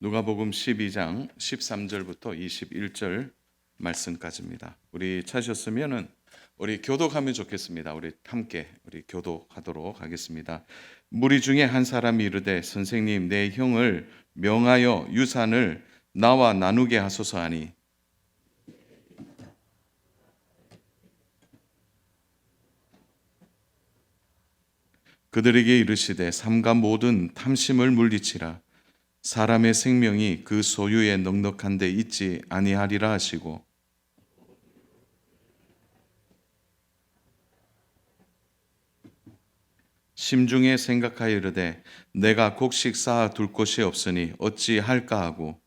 누가복음 12장 13절부터 21절 말씀까지입니다. 우리 찾으셨으면은 우리 교독하면 좋겠습니다. 우리 함께 교독하도록 하겠습니다. 무리 중에 한 사람이 이르되 선생님 내 형을 명하여 유산을 나와 나누게 하소서 하니 그들에게 이르시되 삼가 모든 탐심을 물리치라. 사람의 생명이 그 소유에 넉넉한 데 있지 아니하리라 하시고 심중에 생각하여 이르되 내가 곡식 쌓아 둘 곳이 없으니 어찌할까 하고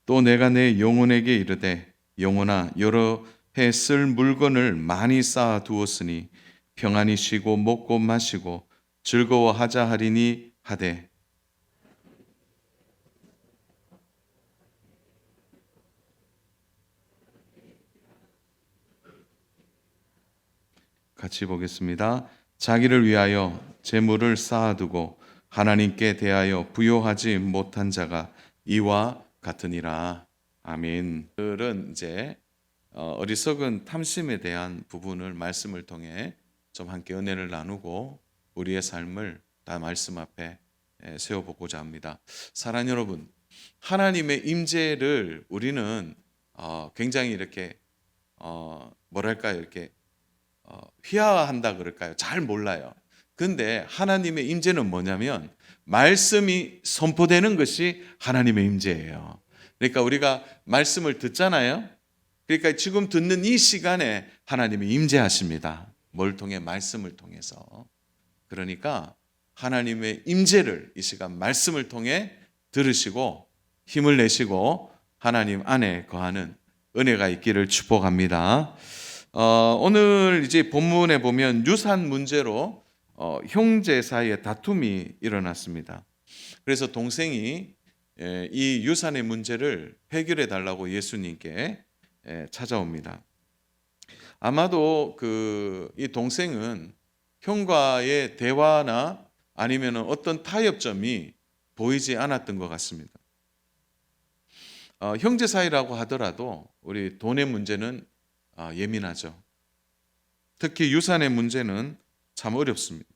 또 내가 내 영혼에게 이르되 영혼아 여러 해 쓸 물건을 많이 쌓아 두었으니 평안히 쉬고 먹고 마시고 즐거워하자 하리니 하되 같이 보겠습니다. 자기를 위하여 재물을 쌓아두고 하나님께 대하여 부요하지 못한 자가 이와 같으니라. 아멘. 그들은 이제 어리석은 탐심에 대한 부분을 말씀을 통해 좀 함께 은혜를 나누고 우리의 삶을 다 말씀 앞에 세워보고자 합니다. 사랑하는 여러분, 하나님의 임재를 우리는 굉장히 이렇게 뭐랄까요, 이렇게 휘하한다 그럴까요? 잘 몰라요. 근데 하나님의 임재는 뭐냐면 말씀이 선포되는 것이 하나님의 임재예요. 그러니까 우리가 말씀을 듣잖아요. 그러니까 지금 듣는 이 시간에 하나님이 임재하십니다. 뭘 통해? 말씀을 통해서. 그러니까 하나님의 임재를 이 시간 말씀을 통해 들으시고 힘을 내시고 하나님 안에 거하는 은혜가 있기를 축복합니다. 오늘 이제 본문에 보면 유산 문제로 형제 사이에 다툼이 일어났습니다. 그래서 동생이 이 유산의 문제를 해결해 달라고 예수님께 찾아옵니다. 아마도 이 동생은 형과의 대화나 아니면 어떤 타협점이 보이지 않았던 것 같습니다. 형제 사이라고 하더라도 우리 돈의 문제는 예민하죠. 특히 유산의 문제는 참 어렵습니다.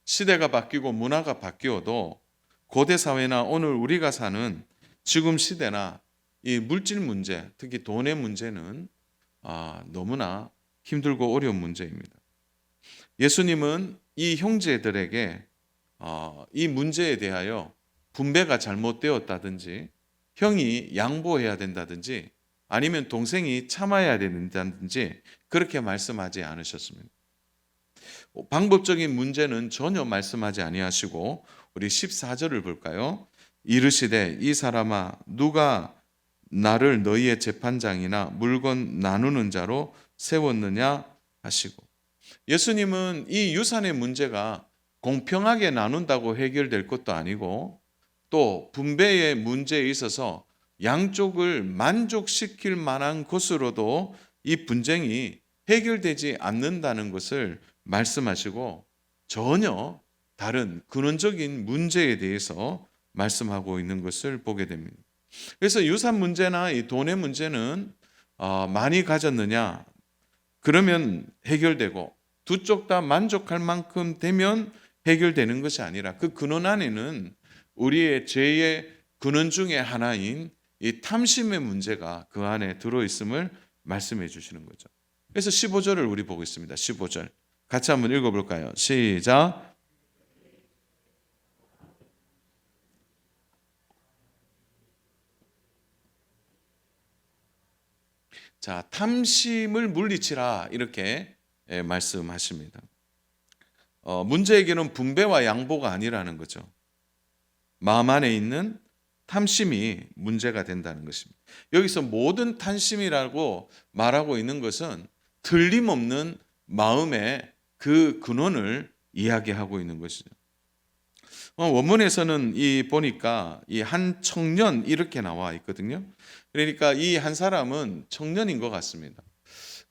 시대가 바뀌고 문화가 바뀌어도 고대 사회나 오늘 우리가 사는 지금 시대나 이 물질 문제, 특히 돈의 문제는 너무나 힘들고 어려운 문제입니다. 예수님은 이 형제들에게 이 문제에 대하여 분배가 잘못되었다든지 형이 양보해야 된다든지 아니면 동생이 참아야 된다든지 그렇게 말씀하지 않으셨습니다. 방법적인 문제는 전혀 말씀하지 아니하시고 우리 14절을 볼까요? 이르시되 이 사람아 누가 나를 너희의 재판장이나 물건 나누는 자로 세웠느냐 하시고 예수님은 이 유산의 문제가 공평하게 나눈다고 해결될 것도 아니고 또 분배의 문제에 있어서 양쪽을 만족시킬 만한 것으로도 이 분쟁이 해결되지 않는다는 것을 말씀하시고 전혀 다른 근원적인 문제에 대해서 말씀하고 있는 것을 보게 됩니다. 그래서 유산 문제나 이 돈의 문제는 많이 가졌느냐 그러면 해결되고 두 쪽 다 만족할 만큼 되면 해결되는 것이 아니라 그 근원 안에는 우리의 죄의 근원 중에 하나인 이 탐심의 문제가 그 안에 들어있음을 말씀해 주시는 거죠. 그래서 15절을 우리 보고 있습니다. 15절 같이 한번 읽어볼까요? 시작. 자, 탐심을 물리치라 이렇게 말씀하십니다. 문제에게는 분배와 양보가 아니라는 거죠. 마음 안에 있는 탐심이 문제가 된다는 것입니다. 여기서 모든 탐심이라고 말하고 있는 것은 틀림없는 마음의 그 근원을 이야기하고 있는 것이죠. 원문에서는 보니까 이 한 청년 이렇게 나와 있거든요. 그러니까 이 한 사람은 청년인 것 같습니다.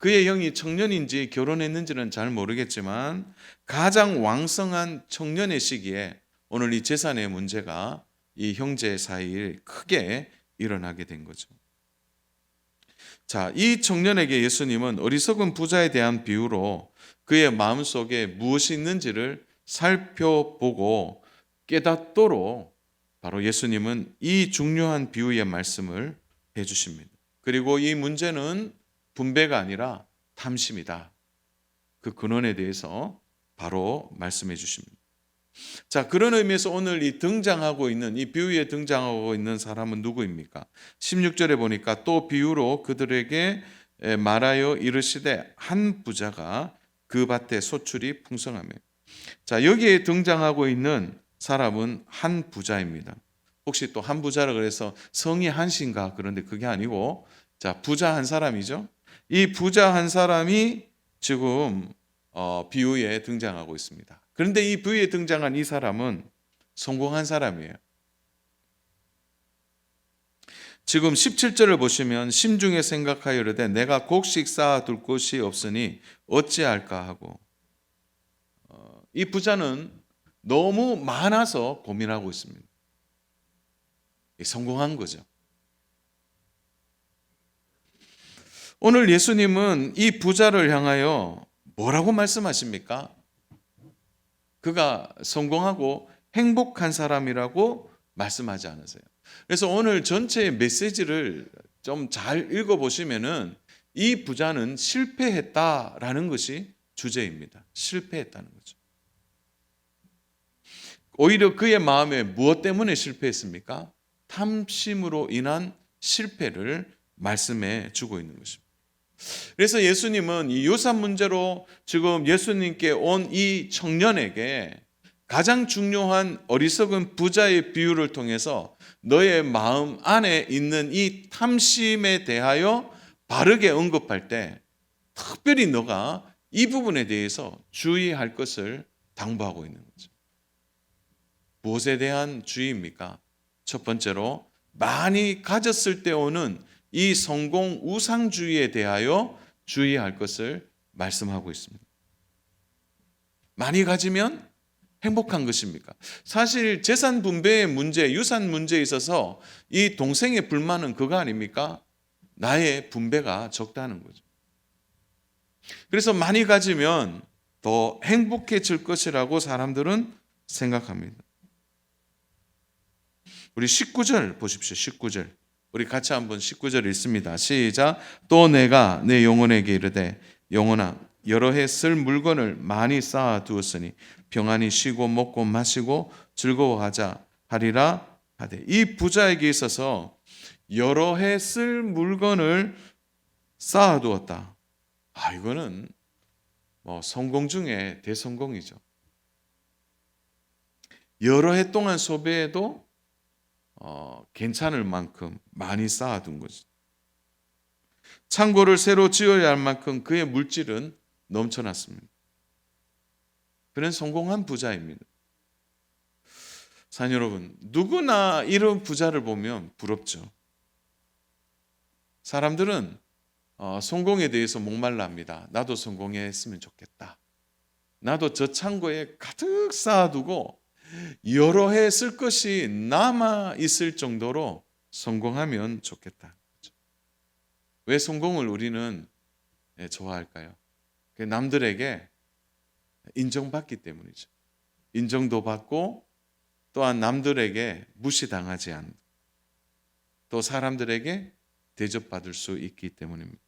그의 형이 청년인지 결혼했는지는 잘 모르겠지만 가장 왕성한 청년의 시기에 오늘 이 재산의 문제가 이 형제 사이에 크게 일어나게 된 거죠. 자, 이 청년에게 예수님은 어리석은 부자에 대한 비유로 그의 마음속에 무엇이 있는지를 살펴보고 깨닫도록 바로 예수님은 이 중요한 비유의 말씀을 해 주십니다. 그리고 이 문제는 분배가 아니라 탐심이다. 그 근원에 대해서 바로 말씀해 주십니다. 자, 그런 의미에서 오늘 이 등장하고 있는 이 비유에 등장하고 있는 사람은 누구입니까? 16절에 보니까 또 비유로 그들에게 말하여 이르시되 한 부자가 그 밭에 소출이 풍성하며. 자, 여기에 등장하고 있는 사람은 한 부자입니다. 혹시 또 한 부자라 그래서 성이 한신가? 그런데 그게 아니고, 자, 부자 한 사람이죠. 이 부자 한 사람이 지금 비유에 등장하고 있습니다. 그런데 이 비유에 등장한 이 사람은 성공한 사람이에요. 지금 17절을 보시면 심중에 생각하여 이르되 내가 곡식 쌓아둘 곳이 없으니 어찌할까 하고, 이 부자는 너무 많아서 고민하고 있습니다. 성공한 거죠. 오늘 예수님은 이 부자를 향하여 뭐라고 말씀하십니까? 그가 성공하고 행복한 사람이라고 말씀하지 않으세요. 그래서 오늘 전체 메시지를 좀 잘 읽어보시면은 이 부자는 실패했다라는 것이 주제입니다. 실패했다는 거죠. 오히려 그의 마음에 무엇 때문에 실패했습니까? 탐심으로 인한 실패를 말씀해 주고 있는 것입니다. 그래서 예수님은 이 유산 문제로 지금 예수님께 온 이 청년에게 가장 중요한 어리석은 부자의 비유를 통해서 너의 마음 안에 있는 이 탐심에 대하여 바르게 언급할 때 특별히 너가 이 부분에 대해서 주의할 것을 당부하고 있는 거죠. 무엇에 대한 주의입니까? 첫 번째로 많이 가졌을 때 오는 이 성공 우상주의에 대하여 주의할 것을 말씀하고 있습니다. 많이 가지면 행복한 것입니까? 사실 재산 분배의 문제, 유산 문제에 있어서 이 동생의 불만은 그거 아닙니까? 나의 분배가 적다는 거죠. 그래서 많이 가지면 더 행복해질 것이라고 사람들은 생각합니다. 우리 19절 보십시오. 19절. 우리 같이 한번 19절 읽습니다. 시작. 또 내가 내 영혼에게 이르되 영혼아 여러 해 쓸 물건을 많이 쌓아 두었으니 평안히 쉬고 먹고 마시고 즐거워하자 하리라 하되. 이 부자에게 있어서 여러 해 쓸 물건을 쌓아 두었다. 이거는 뭐 성공 중에 대성공이죠. 여러 해 동안 소비해도 괜찮을 만큼 많이 쌓아둔 거죠. 창고를 새로 지어야 할 만큼 그의 물질은 넘쳐났습니다. 그는 성공한 부자입니다. 사랑 여러분, 누구나 이런 부자를 보면 부럽죠. 사람들은 성공에 대해서 목말라 합니다. 나도 성공했으면 좋겠다. 나도 저 창고에 가득 쌓아두고 여러 해 쓸 것이 남아 있을 정도로 성공하면 좋겠다. 왜 성공을 우리는 좋아할까요? 남들에게 인정받기 때문이죠. 인정도 받고 또한 남들에게 무시당하지 않고 또 사람들에게 대접받을 수 있기 때문입니다.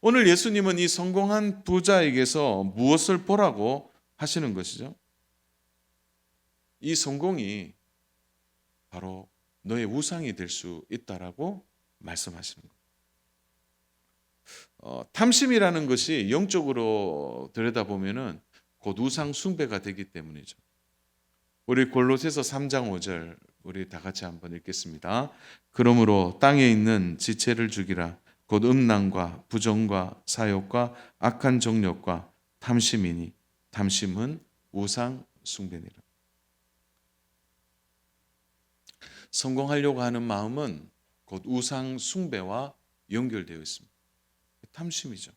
오늘 예수님은 이 성공한 부자에게서 무엇을 보라고 하시는 것이죠? 이 성공이 바로 너의 우상이 될 수 있다라고 말씀하시는 거예요. 탐심이라는 것이 영적으로 들여다보면은 곧 우상 숭배가 되기 때문이죠. 우리 골로새서 3장 5절 우리 다 같이 한번 읽겠습니다. 그러므로 땅에 있는 지체를 죽이라. 곧 음란과 부정과 사욕과 악한 정욕과 탐심이니 탐심은 우상 숭배니라. 성공하려고 하는 마음은 곧 우상 숭배와 연결되어 있습니다. 탐심이죠.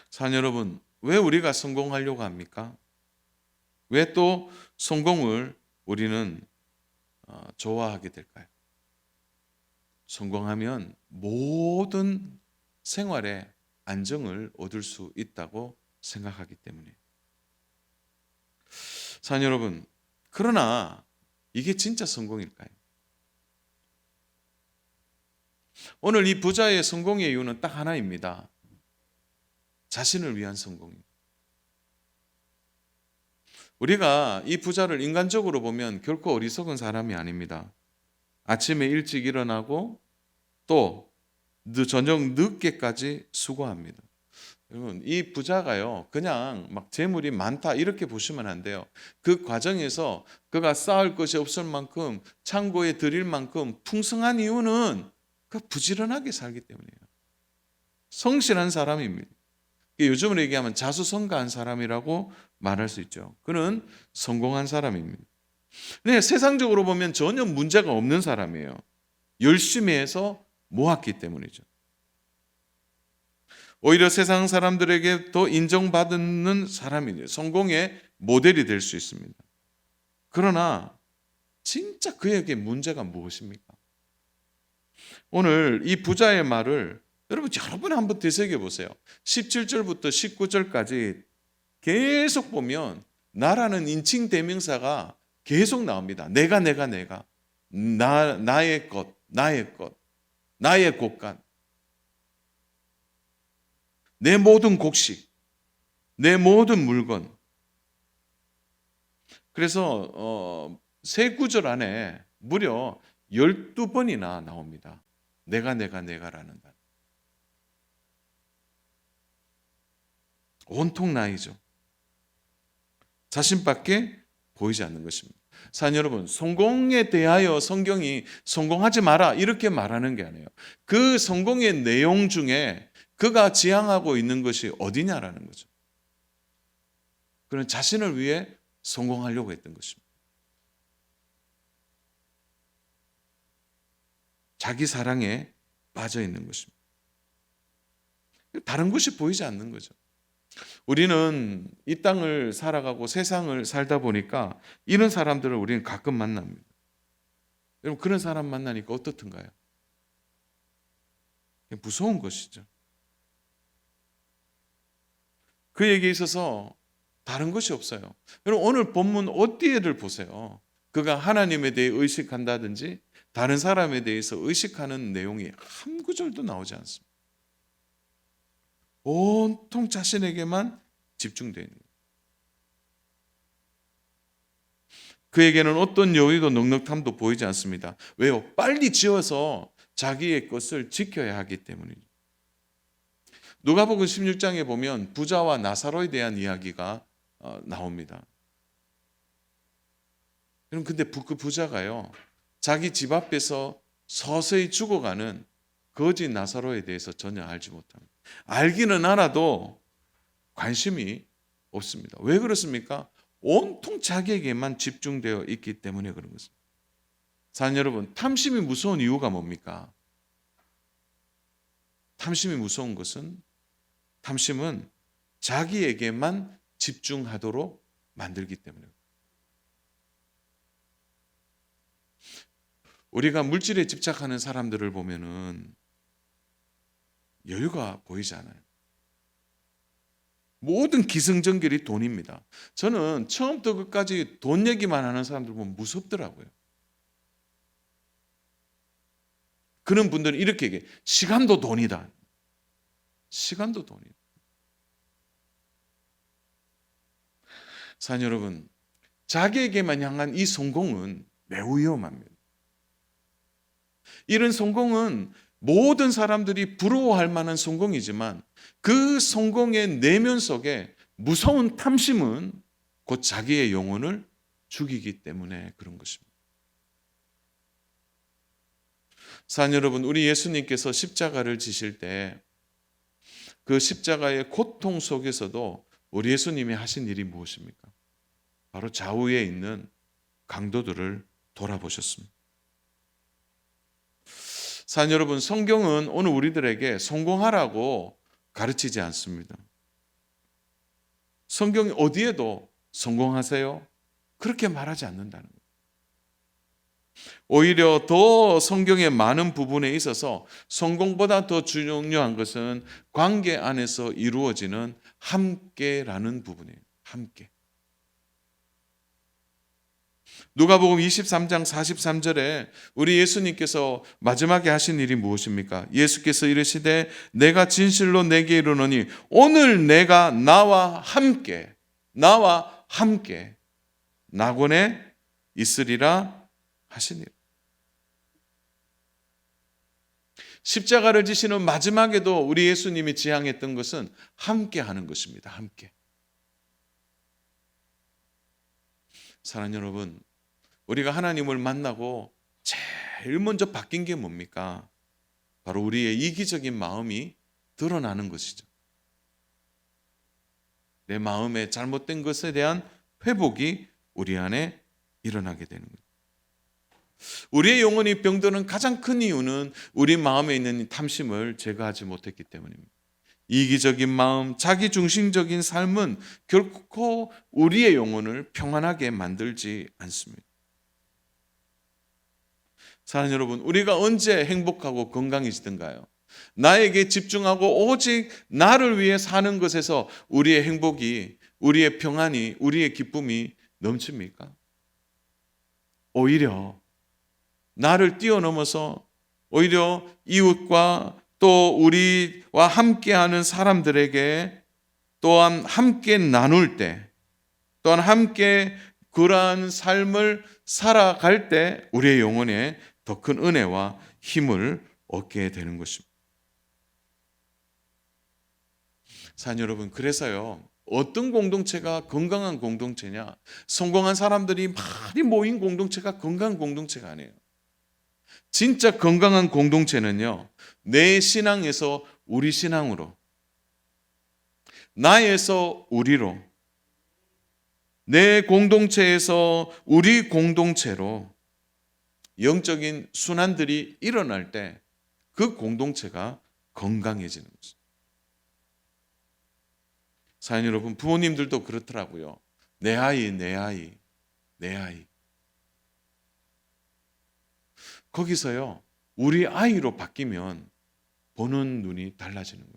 사랑 여러분, 왜 우리가 성공하려고 합니까? 왜 또 성공을 우리는 좋아하게 될까요? 성공하면 모든 생활에 안정을 얻을 수 있다고 생각하기 때문에. 사랑 여러분, 그러나 이게 진짜 성공일까요? 오늘 이 부자의 성공의 이유는 딱 하나입니다. 자신을 위한 성공입니다. 우리가 이 부자를 인간적으로 보면 결코 어리석은 사람이 아닙니다. 아침에 일찍 일어나고 또 저녁 늦게까지 수고합니다. 여러분, 이 부자가요, 그냥 막 재물이 많다 이렇게 보시면 안 돼요. 그 과정에서 그가 쌓을 것이 없을 만큼 창고에 들일 만큼 풍성한 이유는 그 부지런하게 살기 때문이에요. 성실한 사람입니다. 요즘으로 얘기하면 자수성가한 사람이라고 말할 수 있죠. 그는 성공한 사람입니다. 근데 세상적으로 보면 전혀 문제가 없는 사람이에요. 열심히 해서 모았기 때문이죠. 오히려 세상 사람들에게 더 인정받는 사람이에요. 성공의 모델이 될 수 있습니다. 그러나 진짜 그에게 문제가 무엇입니까? 오늘 이 부자의 말을 여러분 여러 번 한번 되새겨 보세요. 17절부터 19절까지 계속 보면 나라는 인칭 대명사가 계속 나옵니다. 내가 나의 것, 나의 곳간, 내 모든 곡식, 내 모든 물건. 그래서 세 구절 안에 무려 12번이나 나옵니다. 내가라는 단. 온통 나이죠. 자신밖에 보이지 않는 것입니다. 사랑 여러분, 성공에 대하여 성경이 성공하지 마라 이렇게 말하는 게 아니에요. 그 성공의 내용 중에 그가 지향하고 있는 것이 어디냐라는 거죠. 그는 자신을 위해 성공하려고 했던 것입니다. 자기 사랑에 빠져 있는 것입니다. 다른 것이 보이지 않는 거죠. 우리는 이 땅을 살아가고 세상을 살다 보니까 이런 사람들을 우리는 가끔 만납니다. 여러분, 그런 사람 만나니까 어떻든가요? 무서운 것이죠. 그에게 있어서 다른 것이 없어요. 여러분, 오늘 본문 어디에를 보세요. 그가 하나님에 대해 의식한다든지 다른 사람에 대해서 의식하는 내용이 한 구절도 나오지 않습니다. 온통 자신에게만 집중되어 있는 거예요. 그에게는 어떤 여유도 넉넉함도 보이지 않습니다. 왜요? 빨리 지어서 자기의 것을 지켜야 하기 때문이죠. 누가복음 16장에 보면 부자와 나사로에 대한 이야기가 나옵니다. 근데 그 부자가요, 자기 집 앞에서 서서히 죽어가는 거지 나사로에 대해서 전혀 알지 못합니다. 알기는 알아도 관심이 없습니다. 왜 그렇습니까? 온통 자기에게만 집중되어 있기 때문에 그런 것입니다. 사랑 여러분, 탐심이 무서운 이유가 뭡니까? 탐심이 무서운 것은 탐심은 자기에게만 집중하도록 만들기 때문에. 우리가 물질에 집착하는 사람들을 보면은 여유가 보이지 않아요. 모든 기승전결이 돈입니다. 저는 처음부터 끝까지 돈 얘기만 하는 사람들 보면 무섭더라고요. 그런 분들은 이렇게 얘기해요. 시간도 돈이다. 시간도 돈이다. 사랑 여러분, 자기에게만 향한 이 성공은 매우 위험합니다. 이런 성공은 모든 사람들이 부러워할 만한 성공이지만 그 성공의 내면 속에 무서운 탐심은 곧 자기의 영혼을 죽이기 때문에 그런 것입니다. 사랑 여러분, 우리 예수님께서 십자가를 지실 때 그 십자가의 고통 속에서도 우리 예수님이 하신 일이 무엇입니까? 바로 좌우에 있는 강도들을 돌아보셨습니다. 사랑 여러분, 성경은 오늘 우리들에게 성공하라고 가르치지 않습니다. 성경이 어디에도 성공하세요, 그렇게 말하지 않는다는 거예요. 오히려 더 성경의 많은 부분에 있어서 성공보다 더 중요한 것은 관계 안에서 이루어지는 함께라는 부분이에요. 함께. 누가복음 23장 43절에 우리 예수님께서 마지막에 하신 일이 무엇입니까? 예수께서 이르시되 내가 진실로 내게 이르노니 오늘 내가 나와 함께 낙원에 있으리라 하시니라. 십자가를 지시는 마지막에도 우리 예수님이 지향했던 것은 함께 하는 것입니다. 함께. 사랑하는 여러분, 우리가 하나님을 만나고 제일 먼저 바뀐 게 뭡니까? 바로 우리의 이기적인 마음이 드러나는 것이죠. 내 마음의 잘못된 것에 대한 회복이 우리 안에 일어나게 되는 거예요. 우리의 영혼이 병드는 가장 큰 이유는 우리 마음에 있는 탐심을 제거하지 못했기 때문입니다. 이기적인 마음, 자기중심적인 삶은 결코 우리의 영혼을 평안하게 만들지 않습니다. 사랑하는 여러분, 우리가 언제 행복하고 건강해지던가요? 나에게 집중하고 오직 나를 위해 사는 것에서 우리의 행복이, 우리의 평안이, 우리의 기쁨이 넘칩니까? 오히려 나를 뛰어넘어서 오히려 이웃과 또 우리와 함께하는 사람들에게 또한 함께 나눌 때, 또한 함께 그러한 삶을 살아갈 때 우리의 영혼에 더 큰 은혜와 힘을 얻게 되는 것입니다. 사랑하는 여러분, 그래서요, 어떤 공동체가 건강한 공동체냐? 성공한 사람들이 많이 모인 공동체가 건강한 공동체가 아니에요. 진짜 건강한 공동체는요, 내 신앙에서 우리 신앙으로, 나에서 우리로, 내 공동체에서 우리 공동체로 영적인 순환들이 일어날 때 그 공동체가 건강해지는 거죠. 사랑하는 여러분, 부모님들도 그렇더라고요. 내 아이. 거기서요, 우리 아이로 바뀌면 보는 눈이 달라지는 거예요.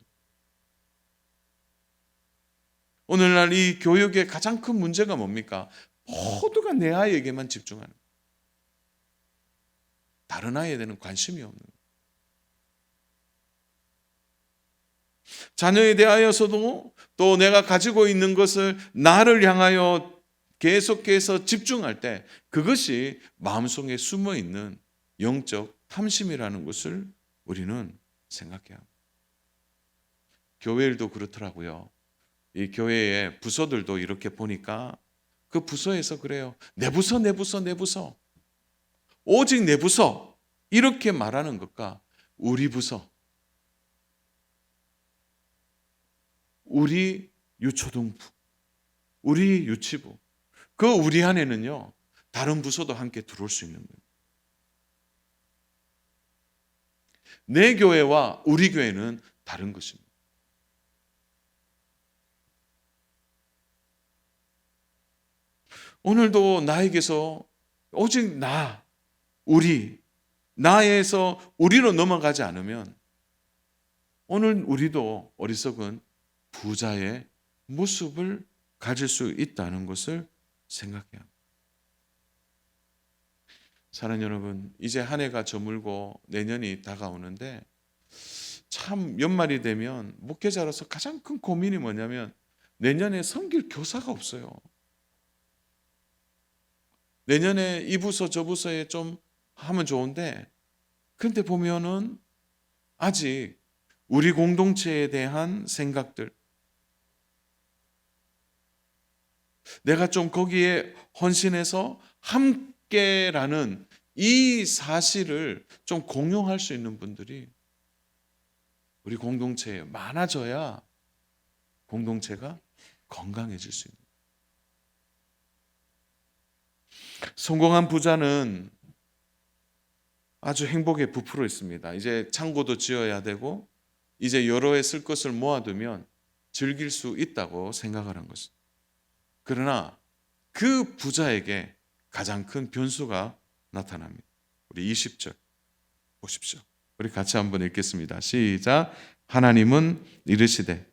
오늘날 이 교육의 가장 큰 문제가 뭡니까? 모두가 내 아이에게만 집중하는 거예요. 다른 아이에 대한 관심이 없는 거예요. 자녀에 대하여서도 또 내가 가지고 있는 것을 나를 향하여 계속해서 집중할 때 그것이 마음속에 숨어 있는 영적 탐심이라는 것을 우리는 생각해야 합니다. 교회 일도 그렇더라고요. 이 교회의 부서들도 이렇게 보니까 그 부서에서 그래요. 내 부서. 오직 내 부서. 이렇게 말하는 것과 우리 부서, 우리 유초등부, 우리 유치부, 그 우리 안에는요, 다른 부서도 함께 들어올 수 있는 거예요. 내 교회와 우리 교회는 다른 것입니다. 오늘도 나에게서 오직 나에서 우리로 넘어가지 않으면 오늘 우리도 어리석은 부자의 모습을 가질 수 있다는 것을 생각해야 합니다. 사랑하는 여러분, 이제 한 해가 저물고 내년이 다가오는데 참 연말이 되면 목회자로서 가장 큰 고민이 뭐냐면 내년에 섬길 교사가 없어요. 내년에 이 부서 저 부서에 좀 하면 좋은데 그런데 보면은 아직 우리 공동체에 대한 생각들, 내가 좀 거기에 헌신해서 함께라는 이 사실을 좀 공용할 수 있는 분들이 우리 공동체에 많아져야 공동체가 건강해질 수 있는. 성공한 부자는 아주 행복에 부풀어 있습니다. 이제 창고도 지어야 되고 이제 여러 해 쓸 것을 모아두면 즐길 수 있다고 생각을 한 것입니다. 그러나 그 부자에게 가장 큰 변수가 나타납니다. 우리 20절 보십시오. 우리 같이 한번 읽겠습니다. 시작. 하나님은 이르시되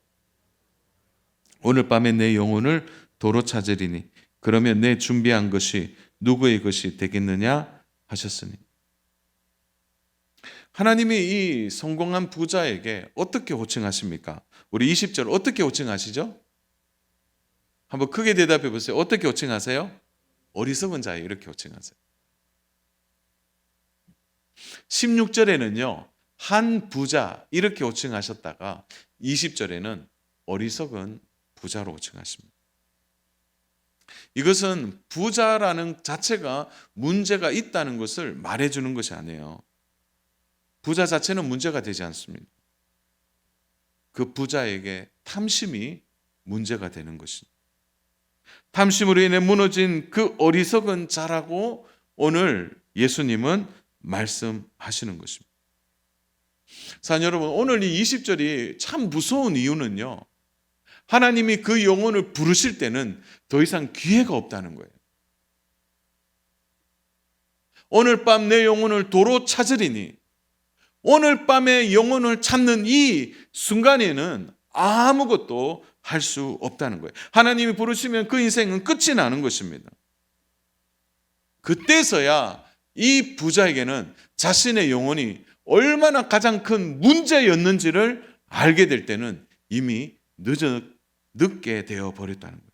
오늘 밤에 내 영혼을 도로 찾으리니 그러면 내 준비한 것이 누구의 것이 되겠느냐 하셨으니. 하나님이 이 성공한 부자에게 어떻게 호칭하십니까? 우리 20절 어떻게 호칭하시죠? 한번 크게 대답해 보세요. 어떻게 호칭하세요? 어리석은 자에 이렇게 호칭하세요. 16절에는요. 한 부자 이렇게 호칭하셨다가 20절에는 어리석은 부자로 호칭하십니다. 이것은 부자라는 자체가 문제가 있다는 것을 말해주는 것이 아니에요. 부자 자체는 문제가 되지 않습니다. 그 부자에게 탐심이 문제가 되는 것입니다. 탐심으로 인해 무너진 그 어리석은 자라고 오늘 예수님은 말씀하시는 것입니다. 사랑 여러분, 오늘 이 20절이 참 무서운 이유는요. 하나님이 그 영혼을 부르실 때는 더 이상 기회가 없다는 거예요. 오늘 밤 내 영혼을 도로 찾으리니 오늘 밤에 영혼을 찾는 이 순간에는 아무것도 할 수 없다는 거예요. 하나님이 부르시면 그 인생은 끝이 나는 것입니다. 그때서야 이 부자에게는 자신의 영혼이 얼마나 가장 큰 문제였는지를 알게 될 때는 이미 늦게 되어 버렸다는 거예요.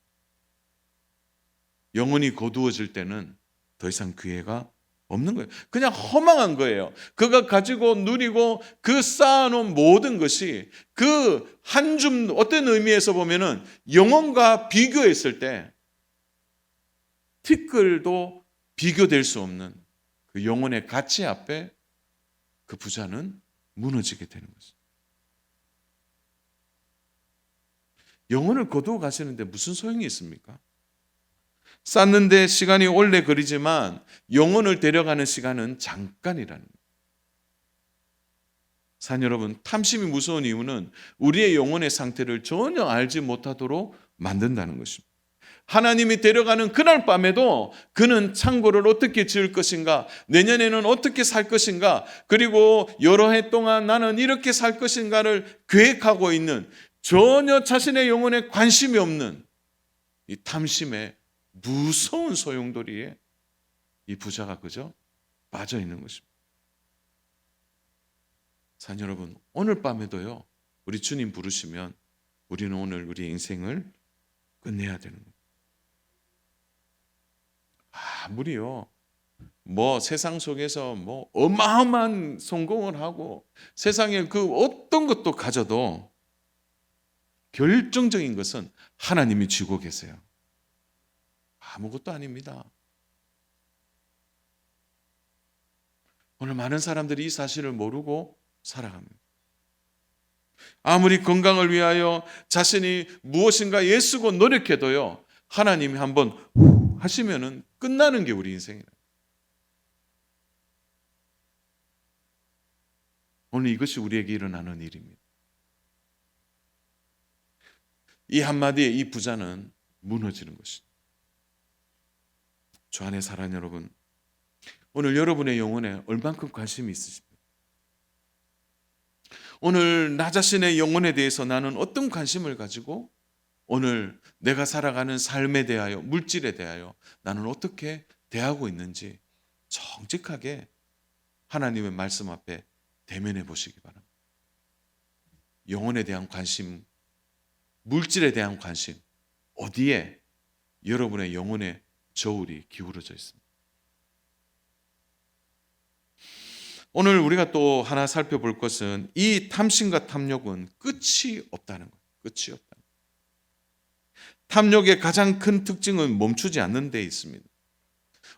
영혼이 거두어질 때는 더 이상 기회가 없는 거예요. 그냥 허망한 거예요. 그가 가지고 누리고 그 쌓아놓은 모든 것이 그 한 줌 어떤 의미에서 보면은 영혼과 비교했을 때 티끌도 비교될 수 없는 그 영혼의 가치 앞에 그 부자는 무너지게 되는 거죠. 영혼을 거두어 가시는데 무슨 소용이 있습니까? 쌓는데 시간이 오래 걸리지만 영혼을 데려가는 시간은 잠깐이라는 거예요. 사랑 여러분, 탐심이 무서운 이유는 우리의 영혼의 상태를 전혀 알지 못하도록 만든다는 것입니다. 하나님이 데려가는 그날 밤에도 그는 창고를 어떻게 지을 것인가, 내년에는 어떻게 살 것인가, 그리고 여러 해 동안 나는 이렇게 살 것인가를 계획하고 있는 전혀 자신의 영혼에 관심이 없는 이 탐심의 무서운 소용돌이에 이 부자가 그저 빠져 있는 것입니다. 사랑 여러분, 오늘 밤에도요, 우리 주님 부르시면 우리는 오늘 우리 인생을 끝내야 되는 겁니다. 아무리요, 세상 속에서 어마어마한 성공을 하고 세상에 그 어떤 것도 가져도 결정적인 것은 하나님이 쥐고 계세요. 아무것도 아닙니다. 오늘 많은 사람들이 이 사실을 모르고 살아갑니다. 아무리 건강을 위하여 자신이 무엇인가 애쓰고 노력해도요, 하나님이 한번 하시면은 끝나는 게 우리 인생이에요. 오늘 이것이 우리에게 일어나는 일입니다. 이 한마디에 이 부자는 무너지는 것입니다. 주 안에 사랑 여러분, 오늘 여러분의 영혼에 얼만큼 관심이 있으십니까? 오늘 나 자신의 영혼에 대해서 나는 어떤 관심을 가지고 오늘 내가 살아가는 삶에 대하여, 물질에 대하여 나는 어떻게 대하고 있는지 정직하게 하나님의 말씀 앞에 대면해 보시기 바랍니다. 영혼에 대한 관심, 물질에 대한 관심, 어디에 여러분의 영혼의 저울이 기울어져 있습니다. 오늘 우리가 또 하나 살펴볼 것은 이 탐심과 탐욕은 끝이 없다는 거예요. 끝이 없다는 거예요. 탐욕의 가장 큰 특징은 멈추지 않는 데 있습니다.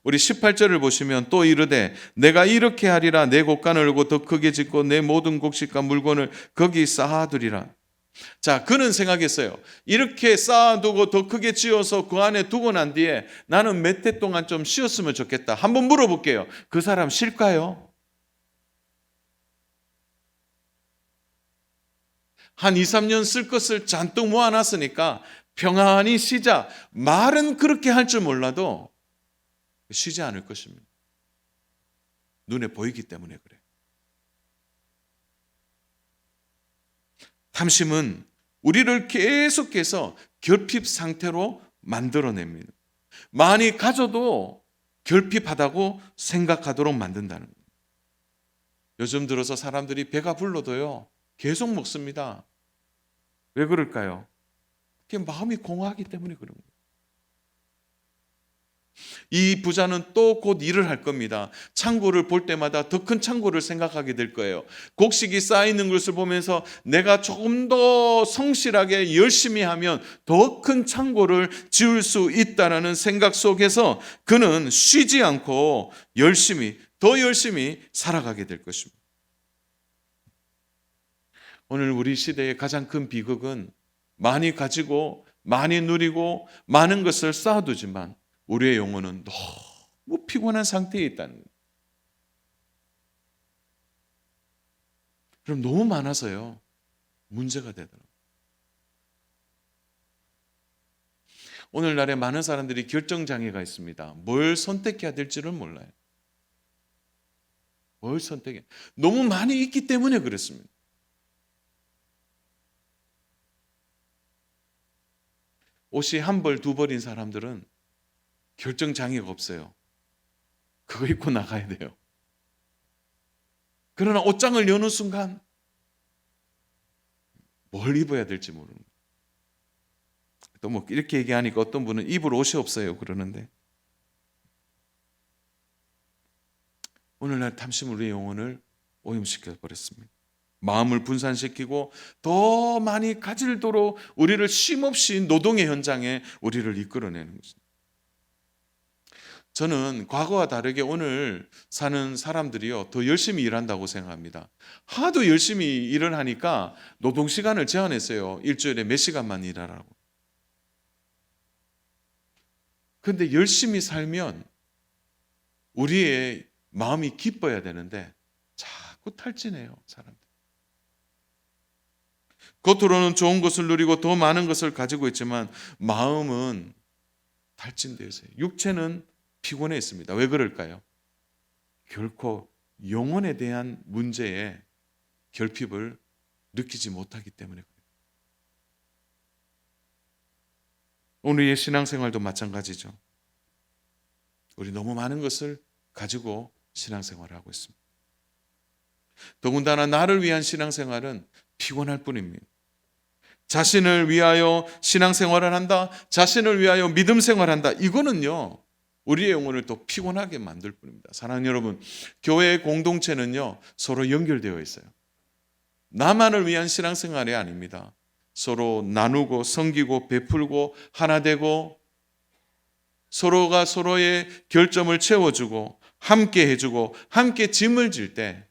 우리 18절을 보시면 또 이르되 내가 이렇게 하리라 내 곳간을 열고 더 크게 짓고 내 모든 곡식과 물건을 거기 쌓아두리라. 자, 그는 생각했어요. 이렇게 쌓아두고 더 크게 지어서 그 안에 두고 난 뒤에 나는 몇 해 동안 좀 쉬었으면 좋겠다. 한번 물어볼게요. 그 사람 쉴까요? 한 2, 3년 쓸 것을 잔뜩 모아놨으니까 평안히 쉬자. 말은 그렇게 할 줄 몰라도 쉬지 않을 것입니다. 눈에 보이기 때문에 그래요. 탐심은 우리를 계속해서 결핍 상태로 만들어냅니다. 많이 가져도 결핍하다고 생각하도록 만든다는 거예요. 요즘 들어서 사람들이 배가 불러도요, 계속 먹습니다. 왜 그럴까요? 그게 마음이 공허하기 때문에 그런 거예요. 이 부자는 또 곧 일을 할 겁니다. 창고를 볼 때마다 더 큰 창고를 생각하게 될 거예요. 곡식이 쌓이는 것을 보면서 내가 조금 더 성실하게 열심히 하면 더 큰 창고를 지을 수 있다는 생각 속에서 그는 쉬지 않고 더 열심히 살아가게 될 것입니다. 오늘 우리 시대의 가장 큰 비극은 많이 가지고 많이 누리고 많은 것을 쌓아두지만 우리의 영혼은 너무 피곤한 상태에 있다는 거예요. 그럼 너무 많아서요, 문제가 되더라고요. 오늘날에 많은 사람들이 결정장애가 있습니다. 뭘 선택해야 될지를 몰라요. 뭘 선택해? 너무 많이 있기 때문에 그렇습니다. 옷이 한 벌, 두 벌인 사람들은 결정장애가 없어요. 그거 입고 나가야 돼요. 그러나 옷장을 여는 순간 뭘 입어야 될지 모르는 거예요. 또 뭐 이렇게 얘기하니까 어떤 분은 입을 옷이 없어요 그러는데, 오늘날 탐심은 우리의 영혼을 오염시켜 버렸습니다. 마음을 분산시키고 더 많이 가질도록 우리를 쉼없이 노동의 현장에 우리를 이끌어내는 것입니다. 저는 과거와 다르게 오늘 사는 사람들이요, 더 열심히 일한다고 생각합니다. 하도 열심히 일을 하니까 노동시간을 제한했어요. 일주일에 몇 시간만 일하라고. 그런데 열심히 살면 우리의 마음이 기뻐야 되는데 자꾸 탈진해요, 사람들. 겉으로는 좋은 것을 누리고 더 많은 것을 가지고 있지만 마음은 탈진되어 있어요. 육체는 피곤해 있습니다. 왜 그럴까요? 결코 영혼에 대한 문제에 결핍을 느끼지 못하기 때문에 그래요. 오늘의 신앙생활도 마찬가지죠. 우리 너무 많은 것을 가지고 신앙생활을 하고 있습니다. 더군다나 나를 위한 신앙생활은 피곤할 뿐입니다. 자신을 위하여 신앙생활을 한다, 자신을 위하여 믿음 생활한다, 이거는요 우리의 영혼을 또 피곤하게 만들 뿐입니다. 사랑하는 여러분, 교회의 공동체는요 서로 연결되어 있어요. 나만을 위한 신앙생활이 아닙니다. 서로 나누고 섬기고 베풀고 하나 되고 서로가 서로의 결점을 채워주고 함께 해주고 함께 짐을 질 때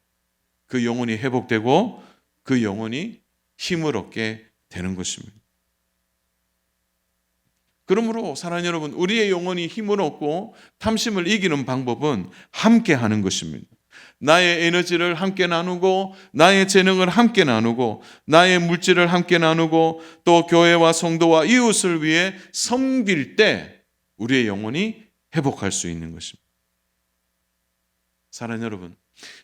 그 영혼이 회복되고 그 영혼이 힘을 얻게 되는 것입니다. 그러므로 사랑하는 여러분, 우리의 영혼이 힘을 얻고 탐심을 이기는 방법은 함께 하는 것입니다. 나의 에너지를 함께 나누고 나의 재능을 함께 나누고 나의 물질을 함께 나누고 또 교회와 성도와 이웃을 위해 섬길 때 우리의 영혼이 회복할 수 있는 것입니다. 사랑하는 여러분,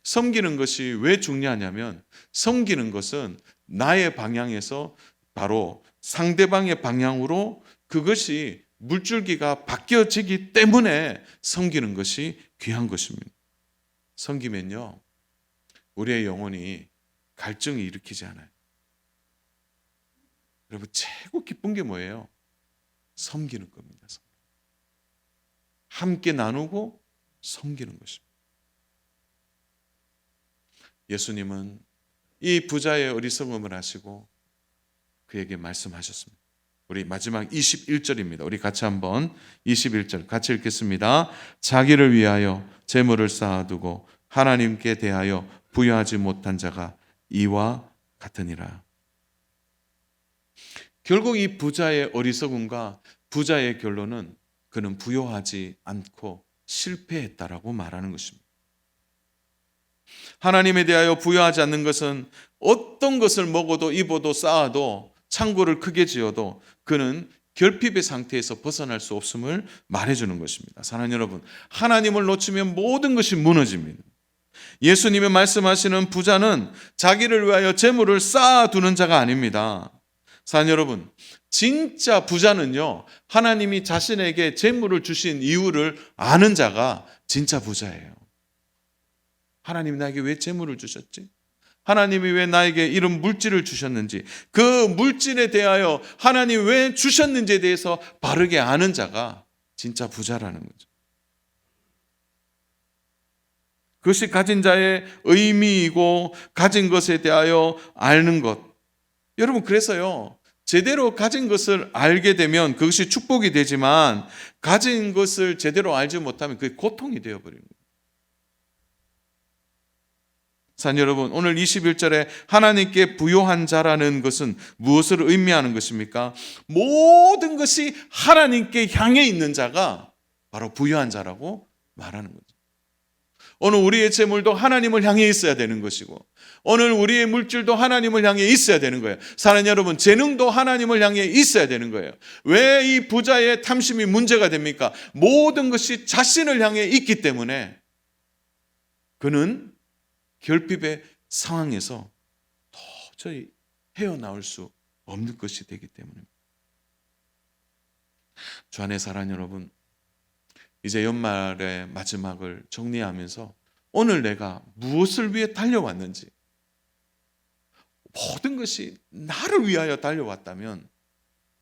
섬기는 것이 왜 중요하냐면 섬기는 것은 나의 방향에서 바로 상대방의 방향으로 그것이 물줄기가 바뀌어지기 때문에 섬기는 것이 귀한 것입니다. 섬기면요 우리의 영혼이 갈증이 일으키지 않아요. 여러분, 최고 기쁜 게 뭐예요? 섬기는 겁니다. 함께 나누고 섬기는 것입니다. 예수님은 이 부자의 어리석음을 아시고 그에게 말씀하셨습니다. 우리 마지막 21절입니다. 우리 같이 한번 21절 같이 읽겠습니다. 자기를 위하여 재물을 쌓아두고 하나님께 대하여 부여하지 못한 자가 이와 같으니라. 결국 이 부자의 어리석음과 부자의 결론은 그는 부여하지 않고 실패했다라고 말하는 것입니다. 하나님에 대하여 부여하지 않는 것은 어떤 것을 먹어도 입어도 쌓아도 창고를 크게 지어도 그는 결핍의 상태에서 벗어날 수 없음을 말해주는 것입니다. 사랑하는 여러분, 하나님을 놓치면 모든 것이 무너집니다. 예수님이 말씀하시는 부자는 자기를 위하여 재물을 쌓아두는 자가 아닙니다. 사랑하는 여러분, 진짜 부자는요, 하나님이 자신에게 재물을 주신 이유를 아는 자가 진짜 부자예요. 하나님이 나에게 왜 재물을 주셨지? 하나님이 왜 나에게 이런 물질을 주셨는지, 그 물질에 대하여 하나님 왜 주셨는지에 대해서 바르게 아는 자가 진짜 부자라는 거죠. 그것이 가진 자의 의미이고 가진 것에 대하여 아는 것. 여러분, 그래서요, 제대로 가진 것을 알게 되면 그것이 축복이 되지만 가진 것을 제대로 알지 못하면 그게 고통이 되어버리는 거예요. 사랑하는 여러분, 오늘 21절에 하나님께 부요한 자라는 것은 무엇을 의미하는 것입니까? 모든 것이 하나님께 향해 있는 자가 바로 부요한 자라고 말하는 거죠. 오늘 우리의 재물도 하나님을 향해 있어야 되는 것이고, 오늘 우리의 물질도 하나님을 향해 있어야 되는 거예요. 사랑하는 여러분, 재능도 하나님을 향해 있어야 되는 거예요. 왜 이 부자의 탐심이 문제가 됩니까? 모든 것이 자신을 향해 있기 때문에 그는 결핍의 상황에서 도저히 헤어나올 수 없는 것이 되기 때문입니다. 주 안에 사랑하는 여러분, 이제 연말의 마지막을 정리하면서 오늘 내가 무엇을 위해 달려왔는지, 모든 것이 나를 위하여 달려왔다면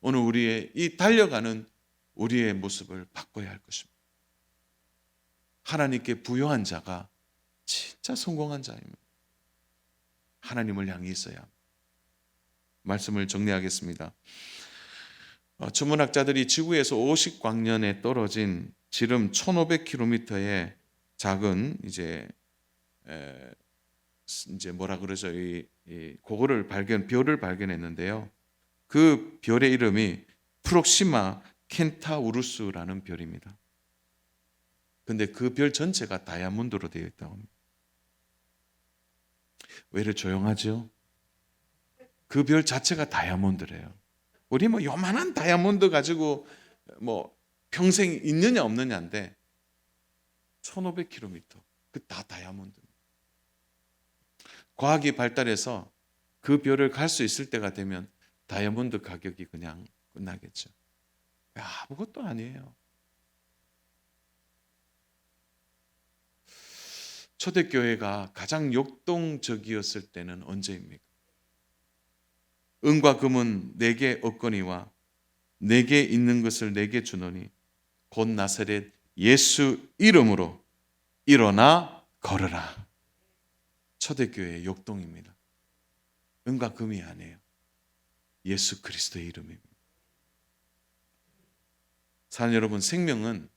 오늘 우리의 이 달려가는 우리의 모습을 바꿔야 할 것입니다. 하나님께 부요한 자가 진짜 성공한 자입니다. 하나님을 향해 있어야 합니다. 말씀을 정리하겠습니다. 천문학자들이 지구에서 50광년에 떨어진 지름 1500km의 작은 이제 뭐라 그러죠? 그거를 별을 발견했는데요. 그 별의 이름이 프록시마 켄타우루스라는 별입니다. 근데 그 별 전체가 다이아몬드로 되어 있다고 합니다. 왜 이렇게 조용하죠? 그 별 자체가 다이아몬드래요. 우리 뭐 요만한 다이아몬드 가지고 뭐 평생 있느냐 없느냐인데 1500km 그 다 다이아몬드입니다. 과학이 발달해서 그 별을 갈 수 있을 때가 되면 다이아몬드 가격이 그냥 끝나겠죠. 아무것도 아니에요. 초대교회가 가장 역동적이었을 때는 언제입니까? 은과 금은 내게 없거니와 내게 있는 것을 내게 주노니 곧 나사렛 예수 이름으로 일어나 걸으라. 초대교회의 역동입니다. 은과 금이 아니에요. 예수 그리스도의 이름입니다. 사랑하는 여러분, 생명은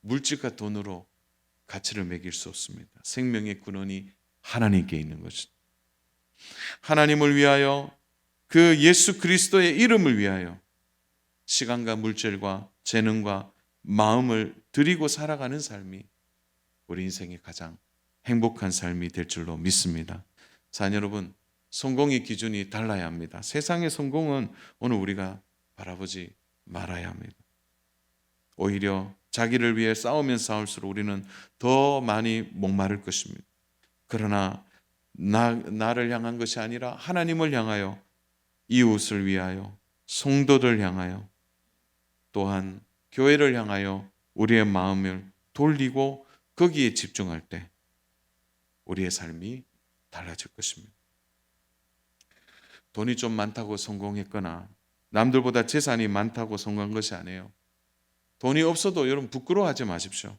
물질과 돈으로 가치를 매길 수 없습니다. 생명의 근원이 하나님께 있는 것입니다. 하나님을 위하여, 그 예수 그리스도의 이름을 위하여 시간과 물질과 재능과 마음을 드리고 살아가는 삶이 우리 인생의 가장 행복한 삶이 될 줄로 믿습니다. 사랑하는 여러분, 성공의 기준이 달라야 합니다. 세상의 성공은 오늘 우리가 바라보지 말아야 합니다. 오히려 자기를 위해 싸우면 싸울수록 우리는 더 많이 목마를 것입니다. 그러나 나를 향한 것이 아니라 하나님을 향하여, 이웃을 위하여, 성도들 향하여, 또한 교회를 향하여 우리의 마음을 돌리고 거기에 집중할 때 우리의 삶이 달라질 것입니다. 돈이 좀 많다고 성공했거나 남들보다 재산이 많다고 성공한 것이 아니에요. 돈이 없어도 여러분 부끄러워하지 마십시오.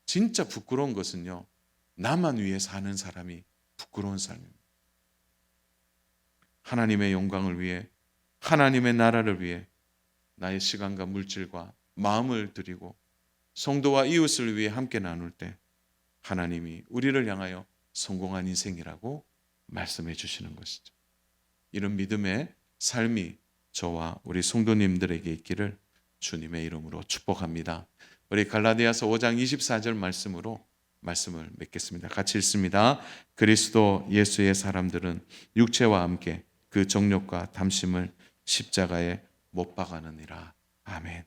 진짜 부끄러운 것은요, 나만 위해 사는 사람이 부끄러운 삶입니다. 하나님의 영광을 위해, 하나님의 나라를 위해 나의 시간과 물질과 마음을 드리고 성도와 이웃을 위해 함께 나눌 때 하나님이 우리를 향하여 성공한 인생이라고 말씀해 주시는 것이죠. 이런 믿음의 삶이 저와 우리 성도님들에게 있기를 주님의 이름으로 축복합니다. 우리 갈라디아서 5장 24절 말씀으로 말씀을 맺겠습니다. 같이 읽습니다. 그리스도 예수의 사람들은 육체와 함께 그 정욕과 탐심을 십자가에 못 박아느니라. 아멘.